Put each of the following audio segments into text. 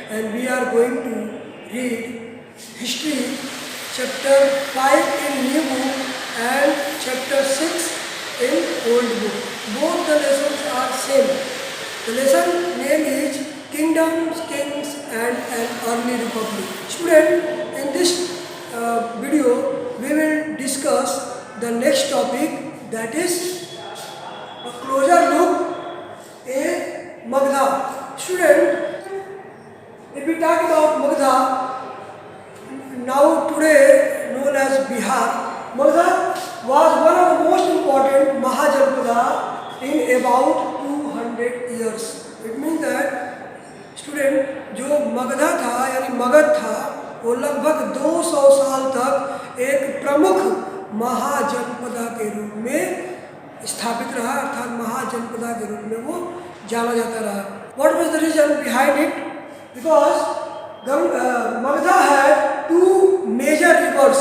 and we are going to read history chapter 5 in new book and chapter 6 in old book. Both the lessons are same. The lesson name is Kingdoms, Kings and an Early Republic. Student, in this video we will discuss the next topic, that is a closer look at Magadha. Student, if we talk about Magadha, now today known as Bihar, Magadha was one of the most important Mahajanpada in about 200 years. It means that student जो मगधा था यानी मगध था वो लगभग 200 साल तक एक प्रमुख महाजनपदा के रूप में स्थापित रहा, अर्थात महाजनपदा के रूप में वो जाना जाता रहा. What was the reason behind it? Because Magadha had two major rivers.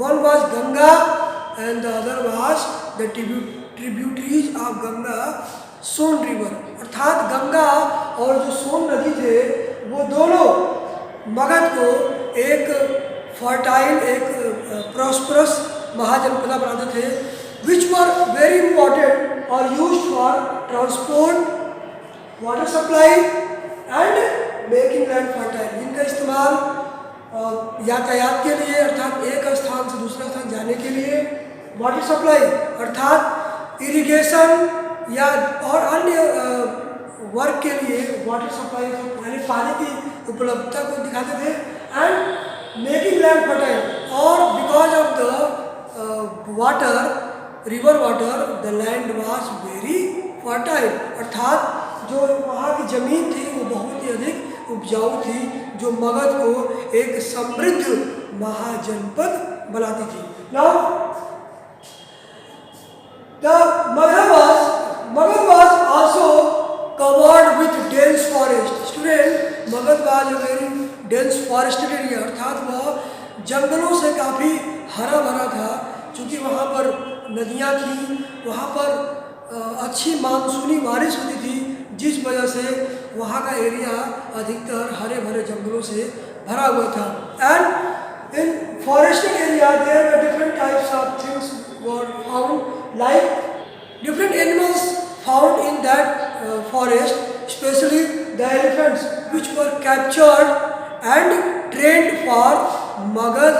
One was Ganga and the other was the tributaries of Ganga, Son river. अर्थात गंगा और जो सोन नदी थे वो दोनों मगध को एक फर्टाइल, एक प्रॉस्परस महाजनपदा बनाते थे, विच वर वेरी इंपॉर्टेंट और used for transport, water supply and making land fertile. इनका इस्तेमाल यातायात के लिए, अर्थात एक स्थान से दूसरा स्थान जाने के लिए, वाटर सप्लाई अर्थात इरिगेशन या और अन्य वर्क के लिए वाटर सप्लाई, यानी पानी की उपलब्धता को दिखाते थे, एंड मेकिंग लैंड फर्टाइल. और because of the water, river water, the land was very fertile. अर्थात जो वहाँ की ज़मीन थी वो बहुत ही अधिक उपजाऊ थी, जो मगध को एक समृद्ध महाजनपद बनाती थी. Now the Magad was also covered with dense forest. Student, Magad was a very dense forested area, अर्थात वह जंगलों से काफ़ी हरा भरा था. चूँकि वहाँ पर नदियाँ थीं, वहाँ पर अच्छी मानसूनी बारिश होती थी, जिस वजह से वहाँ का एरिया अधिकतर हरे भरे जंगलों से भरा हुआ था. And in forested area there were different types of things were found, like different animals found in that forest, especially the elephants, which were captured and trained for Magad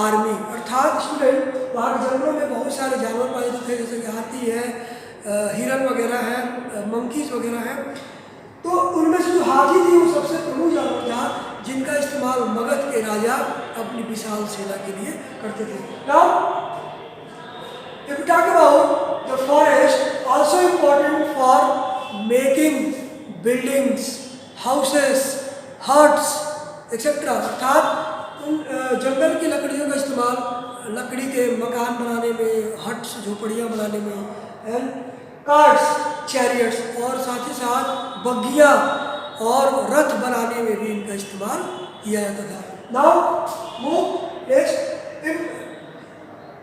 army. अर्थात student वहाँ के जंगलों में बहुत सारे जानवर पाए जाते थे, जैसे कि हाथी है, हिरन वगैरह है, मंकीज वगैरह है. तो उनमें से जो हाथी थी वो सबसे प्रमुख जानवर था, जिनका इस्तेमाल मगध के राजा अपनी विशाल सेना के लिए करते थे. Now, if we talk about the forest, also important for making buildings, houses, huts, etc. अर्थात उन जंगल की लकड़ियों का इस्तेमाल लकड़ी के मकान बनाने में, हट्स, झोपड़ियाँ बनाने में, एंड कार्ट्स, चैरियट्स, और साथ ही साथ बग्गियाँ और रथ बनाने में भी इनका इस्तेमाल किया जाता था. Now move next.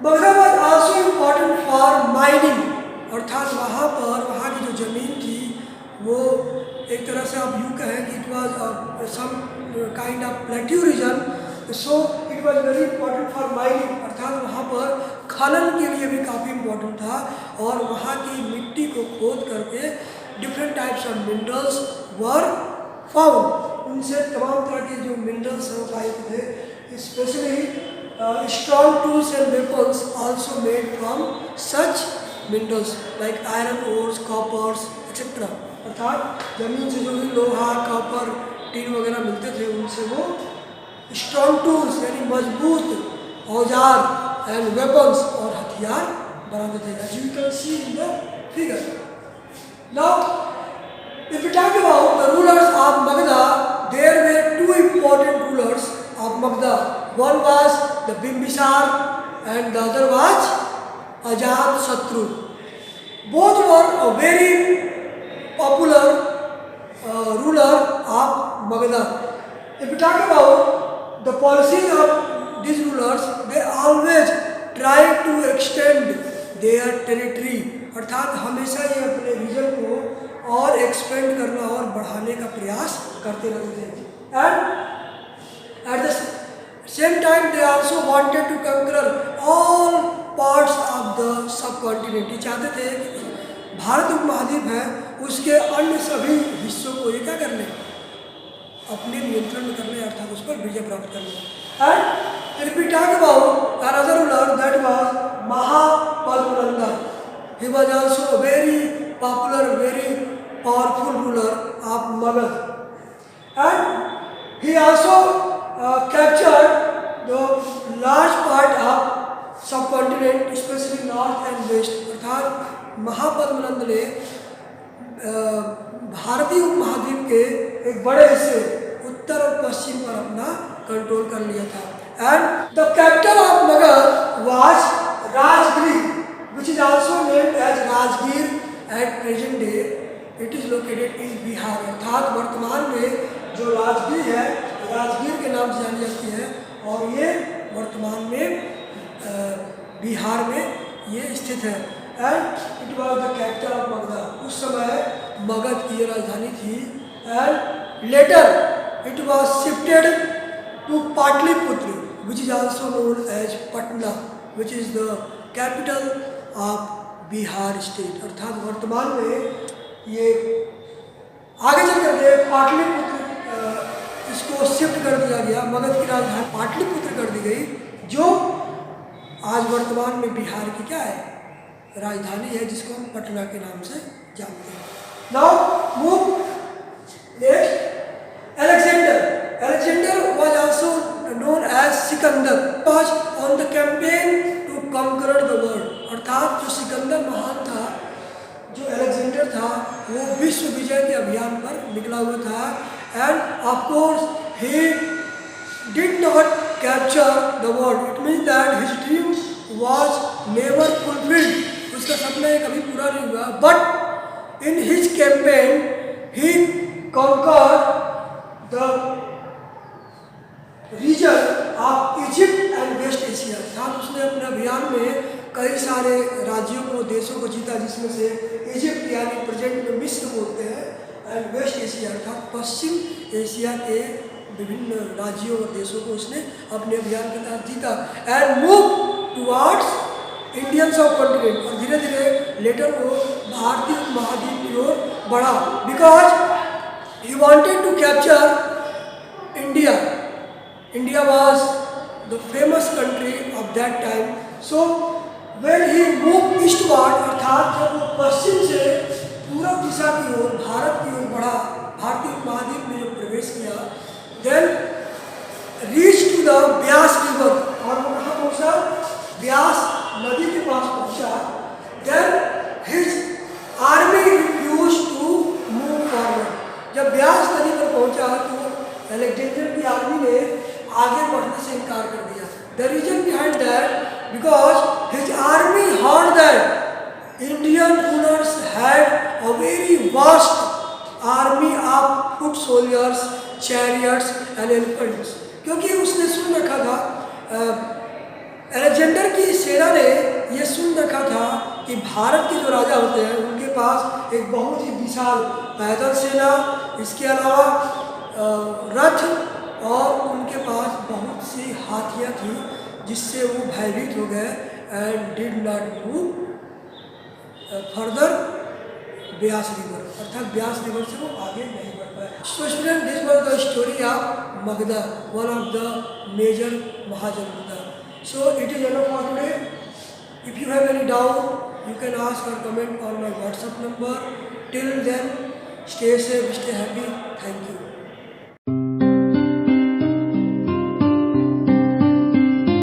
Magadha was also important for mining. अर्थात वहाँ पर वहाँ की जो ज़मीन थी वो एक तरह से आप यूँ कहें कि it was some kind of plateau region, so it was very important for mining. अर्थात वहाँ पर खनन के लिए भी काफ़ी इम्पोर्टेंट था, और वहाँ की मिट्टी को खोद करके different types of minerals were found. उनसे तमाम तरह के जो मिनरल्स हैं वो पाए थे, specially strong tools and weapons also made from such minerals like iron ores, coppers, etc. अर्थात जमीन से जो भी लोहा, कॉपर, टीन वगैरह मिलते थे उनसे वो strong tools यानी मजबूत औजार एंड वेपन्स और हथियार बनाते थे, as you can see in the figure. Now, if we talk about the rulers of Magadha, there were two important rulers of Magadha. One was the Bimbisar and the other was Ajatasattu. Both were a very popular ruler of Magadha. If we talk about the policies of these rulers, they always try to extend their territory. अर्थात हमेशा ये अपने reason को और expand करना और बढ़ाने का प्रयास करते रहते थे। And at the same time they also wanted to conquer all parts of the subcontinent. ये चाहते थे कि भारत उपमहाद्वीप है उसके अन्य सभी हिस्सों को ये क्या कर लें, अपने नियंत्रण में कर लें, अर्थात उस पर विजय प्राप्त कर लें। And if we talk about another ruler that was Mahapadmananda, he was also very popular, very powerful ruler of Magadha. And he also captured the large part of subcontinent, specially north and west. अर्थात महापद्मनंद ने भारतीय उपमहाद्वीप के एक बड़े हिस्से उत्तर और पश्चिम पर अपना कंट्रोल कर लिया था। And the capital of Magadh was Rajgir, which is also named as Rajgir at present day. It is located in Bihar. अर्थात वर्तमान में जो राजगीर है, राजगीर के नाम से जानी जाती है, और ये वर्तमान में बिहार में ये स्थित है। And it was the capital of Magadh. उस समय मगध की राजधानी थी। And later it was shifted to Pataliputra, which is also known as Patna, which is the capital of Bihar state. अर्थात वर्तमान में ये आगे चल करके पाटलिपुत्र इसको शिफ्ट कर दिया गया, मगध की राजधानी पाटलिपुत्र कर दी गई, जो आज वर्तमान में बिहार की क्या है, राजधानी है, जिसको हम पटना के नाम से जानते हैं। Now move next, Alexander. Alexander was also known as Sikandar, was on the campaign to conquer the world. अर्थात जो सिकंदर महान था, जो अलेक्जेंडर था, वो विश्व विजय के अभियान पर निकला हुआ था। And of course he did not capture the world, it means that his dream was never fulfilled. उसका सपना ये कभी पूरा नहीं हुआ। But in his campaign he conquered the region of Egypt and West Asia. अर्थात उसने अपने अभियान में कई सारे राज्यों को, देशों को जीता, जिसमें से इजिप्ट यानी प्रेजेंट में मिस्र बोलते हैं, एंड वेस्ट एशिया अर्थात पश्चिम एशिया के विभिन्न राज्यों और देशों को उसने अपने अभियान के तहत जीता। And move towards Indians of continent, और धीरे धीरे लेटर वो भारतीय महाद्वीप की ओर बढ़ा, because he wanted to capture India. India was the famous country of that time. So when he move eastward, अर्थात जब वो पश्चिम से पूरब दिशा की ओर, भारत की ओर बढ़ा, भारतीय महाद्वीप में जब प्रवेश किया, then reach to the Beas river, और वो कहाँ पहुँचा, ब्यास नदी के पास पहुंचा। Then his army refuse to move forward. जब ब्यास नदी पर पहुंचा तो अलेक्जेंडर की आर्मी ने आगे बढ़ने से इनकार कर दिया। The reason behind that, because his army heard that Indian rulers had a very vast army of foot soldiers, chariots and elephants. क्योंकि उसने सुन रखा था, अलेक्जेंडर की सेना ने यह सुन रखा था कि भारत के जो राजा होते हैं उनके पास एक बहुत ही विशाल पैदल सेना, इसके अलावा रथ, और उनके पास बहुत सी हाथियाँ थी, जिससे वो भयभीत हो गए and did not move further Beas river, अर्थात ब्यास रिवर से वो आगे नहीं बढ़ पाए। So student, this was the story of Magadha, one of the major mahajanapada. So it is enough for today. If you have any doubt, you can ask or comment on my WhatsApp number. Till then, stay safe, stay happy. Thank you.